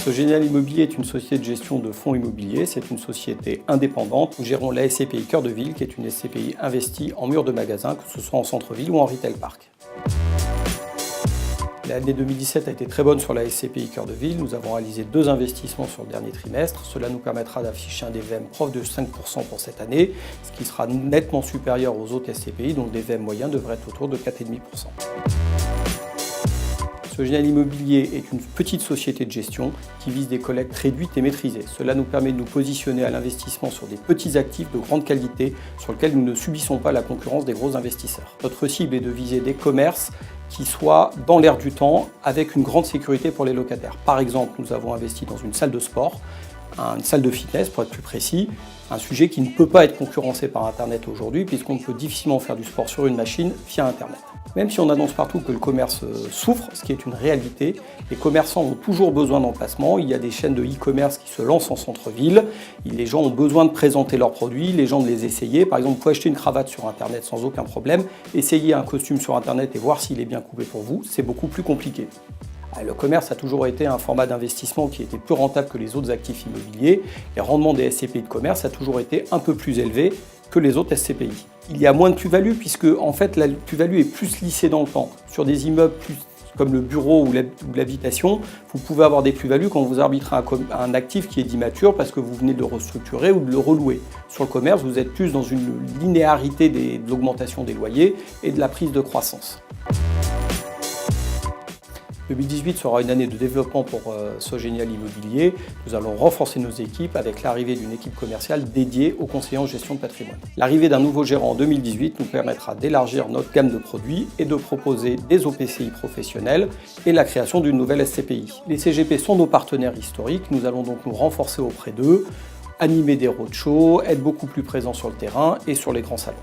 Sogenial Immobilier est une société de gestion de fonds immobiliers. C'est une société indépendante. Nous gérons la SCPI Cœur de Ville, qui est une SCPI investie en murs de magasins, que ce soit en centre-ville ou en retail park. L'année 2017 a été très bonne sur la SCPI Cœur de Ville. Nous avons réalisé 2 investissements sur le dernier trimestre. Cela nous permettra d'afficher un DVM proche de 5% pour cette année, ce qui sera nettement supérieur aux autres SCPI, dont le DVM moyen devrait être autour de 4,5%. Sogenial Immobilier est une petite société de gestion qui vise des collectes réduites et maîtrisées. Cela nous permet de nous positionner à l'investissement sur des petits actifs de grande qualité sur lesquels nous ne subissons pas la concurrence des gros investisseurs. Notre cible est de viser des commerces qui soient dans l'air du temps avec une grande sécurité pour les locataires. Par exemple, nous avons investi dans une salle de sport, une salle de fitness pour être plus précis, un sujet qui ne peut pas être concurrencé par Internet aujourd'hui puisqu'on peut difficilement faire du sport sur une machine via Internet. Même si on annonce partout que le commerce souffre, ce qui est une réalité, les commerçants ont toujours besoin d'emplacement. Il y a des chaînes de e-commerce qui se lancent en centre-ville. Les gens ont besoin de présenter leurs produits, les gens de les essayer. Par exemple, vous pouvez acheter une cravate sur Internet sans aucun problème. Essayer un costume sur Internet et voir s'il est bien coupé pour vous, c'est beaucoup plus compliqué. Le commerce a toujours été un format d'investissement qui était plus rentable que les autres actifs immobiliers. Les rendements des SCPI de commerce a toujours été un peu plus élevé que les autres SCPI. Il y a moins de plus-value puisque en fait la plus-value est plus lissée dans le temps. Sur des immeubles comme le bureau ou l'habitation, vous pouvez avoir des plus-values quand vous arbitrez un actif qui est dit mature parce que vous venez de le restructurer ou de le relouer. Sur le commerce, vous êtes plus dans une linéarité de l'augmentation des loyers et de la prise de croissance. 2018 sera une année de développement pour Sogenial Immobilier. Nous allons renforcer nos équipes avec l'arrivée d'une équipe commerciale dédiée aux conseillers en gestion de patrimoine. L'arrivée d'un nouveau gérant en 2018 nous permettra d'élargir notre gamme de produits et de proposer des OPCI professionnels et la création d'une nouvelle SCPI. Les CGP sont nos partenaires historiques. Nous allons donc nous renforcer auprès d'eux, animer des roadshows, être beaucoup plus présents sur le terrain et sur les grands salons.